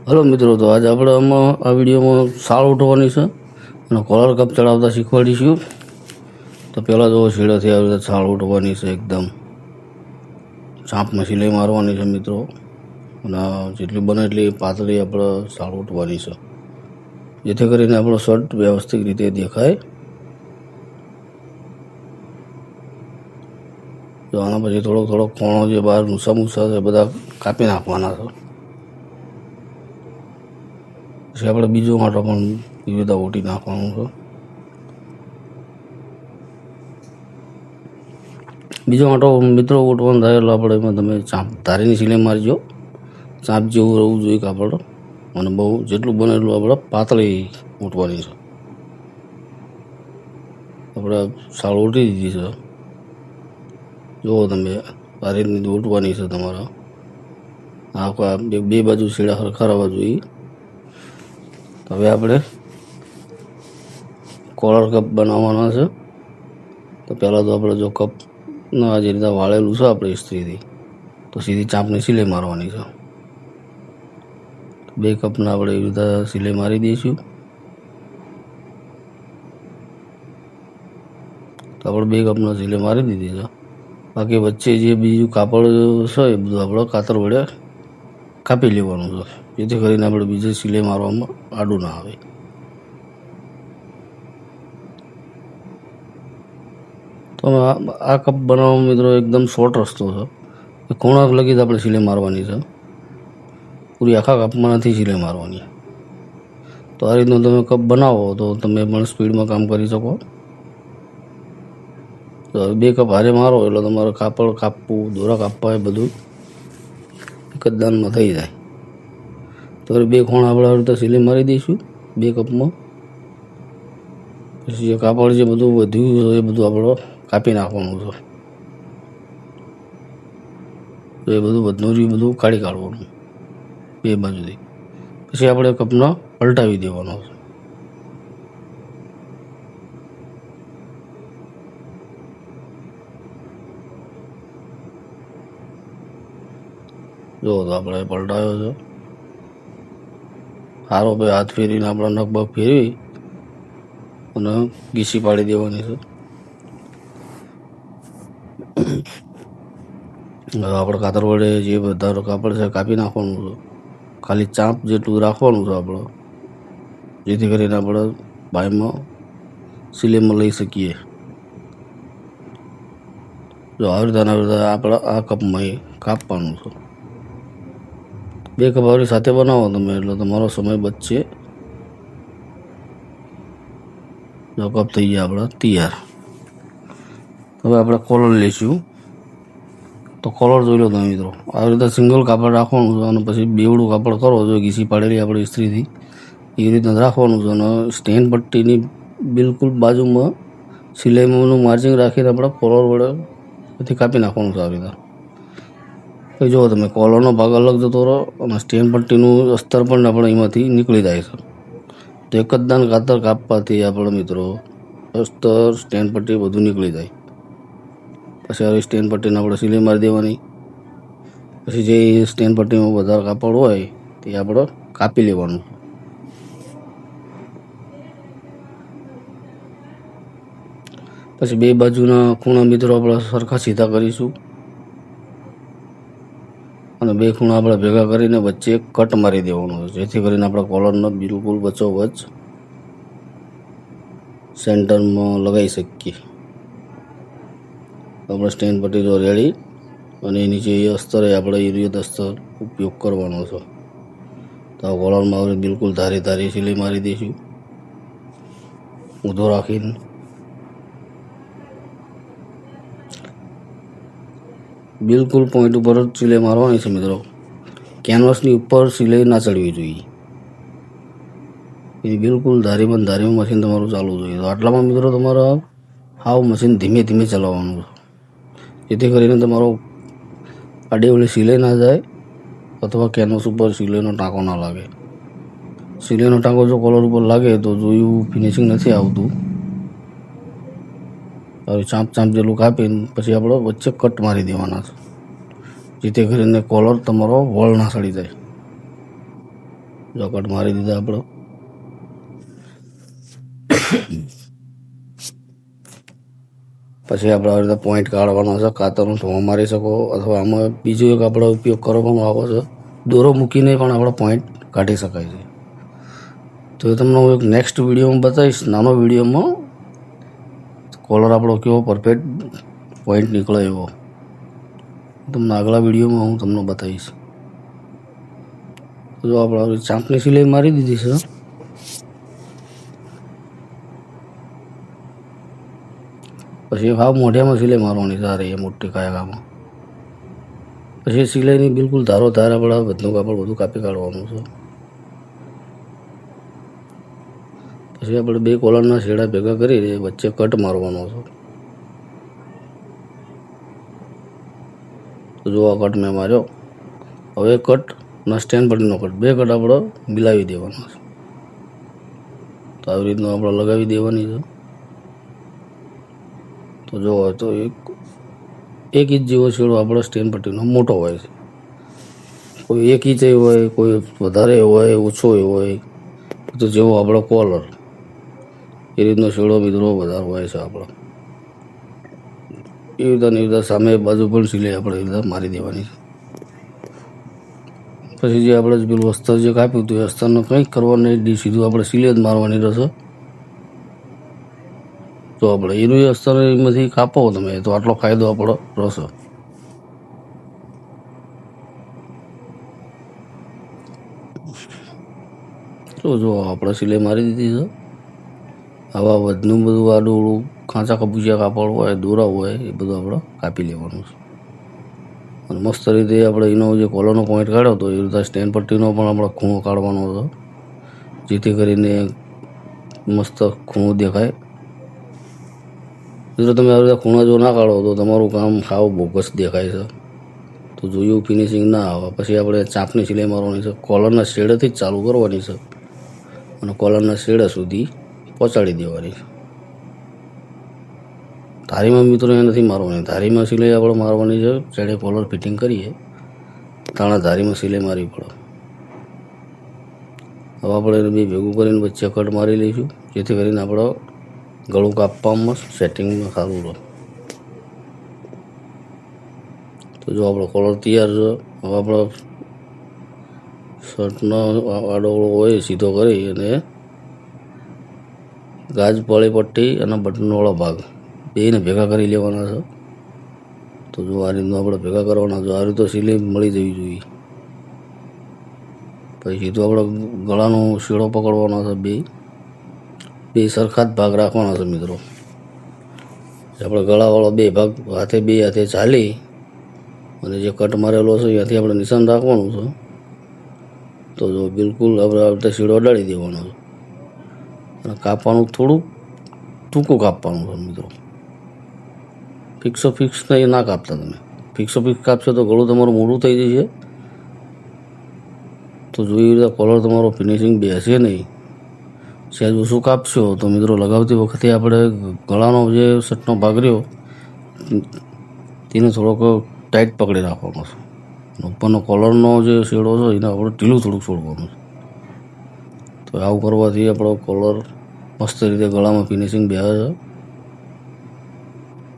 Hello મિત્રો, તો આજે આપણે આ વિડીયોમાં સાળ ઉઠવાની છે અને કોલર કપ ચડાવતા શીખવાડીશું. તો પહેલાં જો છેડેથી આવી રીતે સાળ ઉઠવાની છે, એકદમ ચાંપમાં સિલાઈ મારવાની છે મિત્રો. અને જેટલી બને એટલી પાતળી આપણે સાળ ઉઠવાની છે, જેથી કરીને આપણો શર્ટ વ્યવસ્થિત રીતે દેખાય. તો આના પછી થોડોક ખૂણો જે બહાર મૂસા છે બધા કાપી નાખવાના છે. પછી આપણે બીજો આંટો પણ એવી રીતે ઓટી નાખવાનું છે. બીજો આંટો મિત્રો ઓટવાનો થાય એટલે આપણે એમાં તમે ચાંપ ધારીની સિલાઈ મારજો. ચાંપ જેવું રહેવું જોઈએ કાપડ, અને બહુ જેટલું બને એટલું આપણે પાતળી ઓટવાની છે. આપણે સાળ ઓટી દીધી છે, જુઓ તમે આ રીતની ઓટવાની છે તમારા. આખા બે બાજુ છેડા સરખા રહેવા જોઈએ. હવે આપણે કોલર કપ બનાવવાના છે. તો પહેલાં તો આપણે જો કપના જે રીતે વાળેલું છે આપણે ઇસ્ત્રીથી, તો સીધી ચાંપની સિલાઈ મારવાની છે. બે કપના આપણે એવી રીતે સિલાઈ મારી દઈશું. તો આપણે બે કપના સિલાઈ મારી દીધી છે. બાકી વચ્ચે જે બીજું કાપડ છે એ બધું આપણે કાતર વડે કાપી લેવાનું છે, જેથી કરીને આપણે બીજી સિલાઈ મારવામાં આડું ના આવે. તો આ કપ બનાવવા મિત્રો એકદમ શોર્ટ રસ્તો છે. ખૂણા લગી જ આપણે સિલાઈ મારવાની છે, પૂરી આખા કપમાં નથી સિલાઈ મારવાની. તો આ રીતનું તમે કપ બનાવો તો તમે પણ સ્પીડમાં કામ કરી શકો. તો બે કપ હારે મારો એટલે તમારે કાપડ કાપવું, દોરા કાપવા એ બધું એક જ દાનમાં થઈ જાય. તો બે ખૂણા આપણે આવી રીતે સિલાઈ મારી દઈશું બે કપમાં. પછી જે કાપડ જે બધું વધ્યું છે એ બધું આપણે કાપી નાખવાનું છે. તો એ બધું વધનું બધું કાઢી કાઢવાનું બે બાજુથી. પછી આપણે કપનો પલટાવી દેવાનો છે. જો તો આપણે પલટાવ્યો છે. સારો ભાઈ હાથ ફેરીને આપણા નખ ફેરવી અને ઘીસી પાડી દેવાની છે. હવે આપણે કાતર વડે જે બધા કાપડ છે કાપી નાખવાનું છે. ખાલી ચાંપ જેટલું રાખવાનું છે આપણે, જેથી કરીને આપણે બાયમાં સિલાઈમાં લઈ શકીએ. જો આવી રીતે આપણે આ કપમાં કાપવાનું છે. બે કપ આવડી સાથે બનાવો તમે એટલે તમારો સમય બચશે. જો કપ થઈ ગયા આપણા તૈયાર. હવે આપણે કોલર લઈશું. તો કોલર જોઈ લો તમે મિત્રો, આવી રીતે સિંગલ કાપડ રાખવાનું છે અને પછી બેવડું કાપડ કરો જો ઘીસી પાડેલી આપણે ઇસ્ત્રીથી એવી રીતના રાખવાનું છે. અને સ્ટેન્ડ પટ્ટીની બિલકુલ બાજુમાં સિલાઈમાંનું માર્જિંગ રાખીને આપણે કોલર વડે પછી કાપી નાખવાનું છે આવી રીતે. તો જુઓ તમે કોલરનો ભાગ અલગ જતો રહો અને સ્ટેન્ડ પટ્ટીનું અસ્તર પણ આપણે એમાંથી નીકળી જાય છે. તો એક જ દાન કાતર કાપવાથી આપણે મિત્રો અસ્તર, સ્ટેન્ડ પટ્ટી બધું નીકળી જાય. પછી આવી સ્ટેન્ડ પટ્ટીને આપણે સિલાઈ મારી દેવાની. પછી જે સ્ટેન્ડ પટ્ટીમાં વધારે કાપડ હોય તે આપણે કાપી લેવાનું. પછી બે બાજુના ખૂણા મિત્રો આપણે સરખા સીધા કરીશું અને બે ખૂણા આપણે ભેગા કરીને વચ્ચે કટ મારી દેવાનો છે, જેથી કરીને આપણા કોલરનો બિલકુલ વચ્ચોવચ્ચ સેન્ટરમાં લગાવી શકીએ. આપણે સ્ટેન્ડ પટ્ટી જો રેડી, અને નીચે એ અસ્તર આપણે યુરિયત અસ્તર ઉપયોગ કરવાનો છે. તો આ કોલરમાં આપણે બિલકુલ ધારી સિલાઈ મારી દઈશું ઊંધો રાખીને. બિલકુલ પોઈન્ટ ઉપર જ સિલાઈ મારવાની છે મિત્રો. કેનવાસની ઉપર સિલાઈ ના ચડવી જોઈએ. એ બિલકુલ ધારીમાં મશીન તમારું ચાલવું જોઈએ. તો આટલામાં મિત્રો તમારે હાવ મશીન ધીમે ધીમે ચલાવવાનું છે, જેથી કરીને તમારો આડી સિલાઈ ના જાય અથવા કેનવાસ ઉપર સિલાઈનો ટાંકો ના લાગે. સિલાઈનો ટાંકો જો કોલર ઉપર લાગે તો જોયું ફિનિશિંગ નથી આવતું. હવે ચાંપ જેટલું કાપીને પછી આપણે વચ્ચે કટ મારી દેવાના છે, જેથી કરીને કોલર તમારો વળ ના સડી જાય. જો કટ મારી દીધા આપણો. પછી આપણે આવી રીતે પોઈન્ટ કાઢવાનો છે. કાતરનો ધોવા મારી શકો, અથવા આમાં બીજો એક આપણે ઉપયોગ કરવામાં આવે છે, દોરો મૂકીને પણ આપણે પોઈન્ટ કાઢી શકાય છે. તો એ તમને હું એક નેક્સ્ટ વિડીયોમાં બતાવીશ, નાનો વિડીયોમાં, કોલર આપણો કેવો પરફેક્ટ પોઈન્ટ નીકળે એવો તમને આગલા વિડીયોમાં હું તમને બતાવીશ. જો આપણે ચાંપની સિલાઈ મારી દીધી છે. પછી હાવ મોઢિયામાં સિલાઈ મારવાની સારી એ મોટી કાયગામાં. પછી સિલાઈની બિલકુલ ધારો ધાર આપણે બધું કાપડ બધું કાપી કાઢવાનું છે. પછી આપણે બે કોલરના છેડા ભેગા કરી વચ્ચે કટ મારવાનો છે. તો જો આ કટ મેં માર્યો. હવે કટના સ્ટેન્ડ પટ્ટીનો કટ, બે કટ આપણે મિલાવી દેવાના છે. તો આવી રીતનું આપણે લગાવી દેવાની છે. તો જો તો એક ઇંચ જેવો છેડો આપણો સ્ટેન્ડ પટ્ટીનો મોટો હોય છે. કોઈ 1 ઇંચ હોય, કોઈ વધારે હોય, ઓછો હોય, તો જેવો આપણો કોલર એ રીતનો છેડો મિત્રો વધારે હોય છે આપણો. એ રીતે સામે બાજુ પણ સિલાઈ આપણે એ રીતે મારી દેવાની છે. પછી જે આપણે પેલું અસ્તર જે કાપ્યું હતું એ અસ્તરને કંઈક કરવાનું નહીં, સીધું આપણે સિલાઈ જ મારવાની રહેશે. તો આપણે એનું અસ્તર એમાંથી કાપો તમે તો આટલો ફાયદો આપણો રહેશે. તો જો આપણે સિલાઈ મારી દીધી છે. આવા વધનું બધું આડું કાચા કબૂચિયા કાપડ હોય, દોરા હોય, એ બધું આપણે કાપી લેવાનું છે. અને મસ્ત રીતે આપણે એનો જે કોલરનો પોઈન્ટ કાઢ્યો હતો એ રીતે સ્ટેન્ડ પટ્ટીનો પણ આપણે ખૂણો કાઢવાનો હતો, જેથી કરીને મસ્ત ખૂણો દેખાય. જો તમે આવી રીતે ખૂણા જો ના કાઢો તો તમારું કામ સાવ બોગસ દેખાય છે. તો જોયું ફિનિશિંગ ના આવે. પછી આપણે ચાંપની સિલાઈ મારવાની છે. કોલરના શેડેથી જ ચાલુ કરવાની છે અને કોલરના શેડે સુધી પહોંચાડી દેવાની છે. ધારીમાં મિત્રો એ નથી મારવાની. ધારીમાં સિલાઈ આપણે મારવાની છે. જેડે કોલર ફિટિંગ કરીએ તાણા ધારીમાં સિલાઈ મારવી પડે. હવે આપણે એને બે ભેગું કરીને વચ્ચે કટ મારી લઈશું, જેથી કરીને આપણે ગળું કાપવામાં સેટિંગમાં સારું રહે. તો જો આપણો કોલર તૈયાર છે. હવે આપણે શર્ટનો આડોળો હોય સીધો કરી અને ગાજ પળી પટ્ટી અને બટનવાળો ભાગ બેને ભેગા કરી લેવાના છે. તો જો આ રીતનું આપણે ભેગા કરવાના છે. આ રીતે સિલાઈ મળી જવી જોઈએ. પછી તો આપણે ગળાનો શેડો પકડવાનો છે. બે સરખા જ ભાગ રાખવાના છે મિત્રો. આપણે ગળાવાળો બે ભાગ બે હાથે ચાલી અને જે કટ મારેલો છે ત્યાંથી આપણે નિશાન રાખવાનું છે. તો જો બિલકુલ આપણે આ રીતે શેડો અડાડી દેવાનો છે અને કાપવાનું થોડુંક ટૂંકું કાપવાનું છે મિત્રો. ફિક્સ નહીં ના કાપતા તમે. ફિક્સ કાપશો તો ગળું તમારું મોડું થઈ જશે. તો જોઈ રીતે કોલર તમારો ફિનિશિંગ બેસે નહીં. સહેજ ઓછું કાપશો તો મિત્રો લગાવતી વખતે આપણે ગળાનો જે શર્ટનો ભાગ રહ્યો તેને થોડોક ટાઈટ પકડી રાખવાનો છે. ઉપરનો કોલરનો જે શેડો છે એને આપણે ઢીલું થોડુંક છોડવાનું છે. તો આવું કરવાથી આપણો કોલર મસ્ત રીતે ગળામાં ફિનિશિંગ બેસે છે.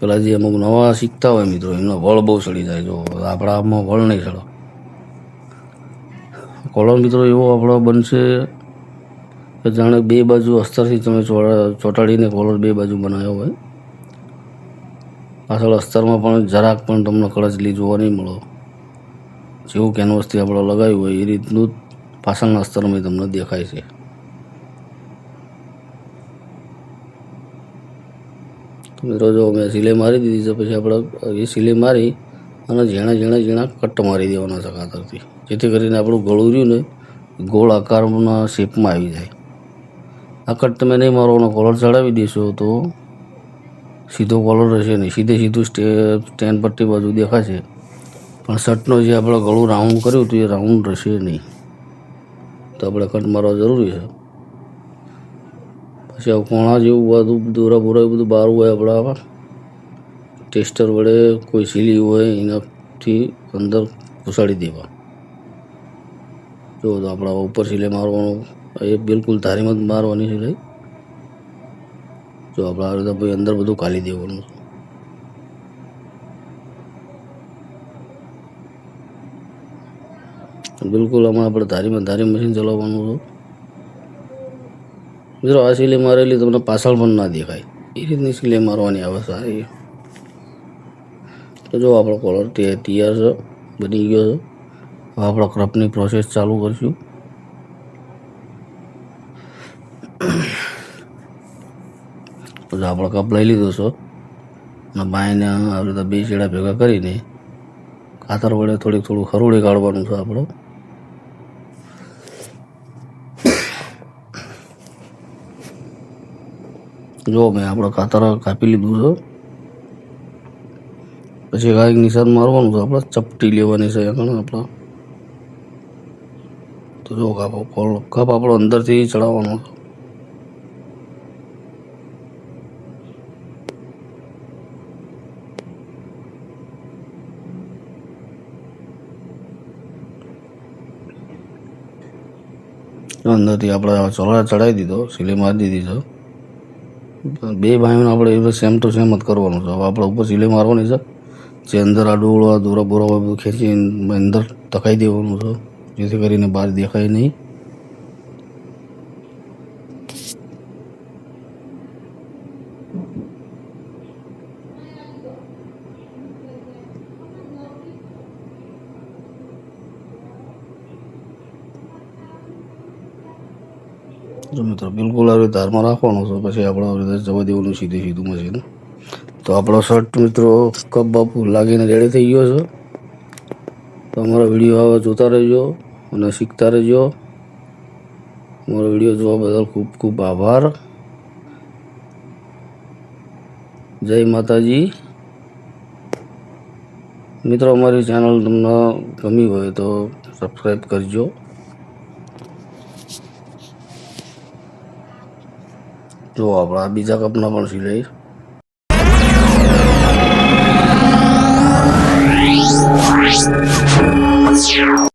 પેલા જે અમુક નવા શીખતા હોય મિત્રો એનો વળ બહુ ચડી જાય. જો આપણા આમાં વળ નહીં ચડે. કોલર મિત્રો એવો આપણો બનશે કે જાણે બે બાજુ અસ્તરથી તમે ચોંટાડીને કોલર બે બાજુ બનાવ્યો હોય. પાછળ અસ્તરમાં પણ જરાક પણ તમને કળચલી જોવા નહીં મળે. જેવું કેનવસથી આપણે લગાવ્યું હોય એ રીતનું જ પાછળના અસ્તરમાં તમને દેખાય છે. મિત્રો જો મેં સિલાઈ મારી દીધી છે. પછી આપણે એ સિલાઈ મારી અને ઝીણા કટ મારી દેવાના છે કાતરથી, જેથી કરીને આપણું ગળું રહ્યું ને ગોળ આકારના શેપમાં આવી જાય. આ કટ તમે નહીં મારવાનો, કોલર ચડાવી દેશો તો સીધો કોલર રહેશે નહીં. સીધું સ્ટેન્ડ પટ્ટી બાજુ દેખાશે પણ શર્ટનો જે આપણે ગળું રાઉન્ડ કર્યું હતું એ રાઉન્ડ રહેશે નહીં. તો આપણે કટ મારવા જરૂરી છે. પછી આ કોણા જેવું બધું દોરા બોરા બધું બહાર હોય આપણે આવા ટેસ્ટર વડે કોઈ સીલી હોય એનાથી અંદર ઘુસાડી દેવા. જો તો આપણા ઉપર સિલાઈ મારવાનું, એ બિલકુલ ધારીમાં જ મારવાની સિલાઈ. જો આપણે આ રીતે ભાઈ અંદર બધું કાઢી દેવાનું છે. બિલકુલ આમાં આપણે ધારી મશીન ચલાવવાનું છે. મિત્રો આ સિલાઈ મારેલી તમને પાછળ પણ ના દેખાય એ રીતની સિલાઈ મારવાની આવે સારી. તો જો આપણો કોલર તૈયાર છે, બની ગયો છે. હવે આપણે ક્રપની પ્રોસેસ ચાલુ કરીશું. પછી આપણે કપ લઈ લીધો છે અને બાયને આવી રીતે બે છેડા ભેગા કરીને કાતર વડે થોડું ખરોડી કાઢવાનું છે આપણો. જો મેં આપણે કાતર કાપી લીધું છે. પછી કાંઈક નિશાન મારવાનું છે, આપણે ચપટી લેવાની છે આપણા. તો જો કપ આપણો અંદરથી ચડાવવાનો છે. અંદરથી આપણે ચોળા ચડાવી દીધો, સિલાઈ મારી દીધી છે. બે બાયોને આપણે સેમ ટુ સેમ જ કરવાનું છે. હવે આપણે ઉપર સિલાઈ મારવાની છે. જે અંદર આ ડોળા દોરા બોરા બધું ખેંચીને અંદર તકાઈ દેવાનું છે, જેથી કરીને બહાર દેખાય નહીં. જો મિત્રો બિલકુલ આવી રીતે ધારમાં રાખવાનું છે. પછી આપણે આવી રીતે જવા દેવાનું સીધું મશીન. તો આપણો શર્ટ મિત્રો કપ બાપુ લાગીને રેડી થઈ ગયો છે. તો અમારો વિડીયો હવે જોતા રહેજો અને શીખતા રહેજો. અમારો વિડીયો જોવા બદલ ખૂબ ખૂબ આભાર. જય માતાજી. મિત્રો અમારી ચેનલ તમને ગમી હોય તો સબસ્ક્રાઈબ કરજો. જો આપણા બીજા કપના પણ સિલાઈ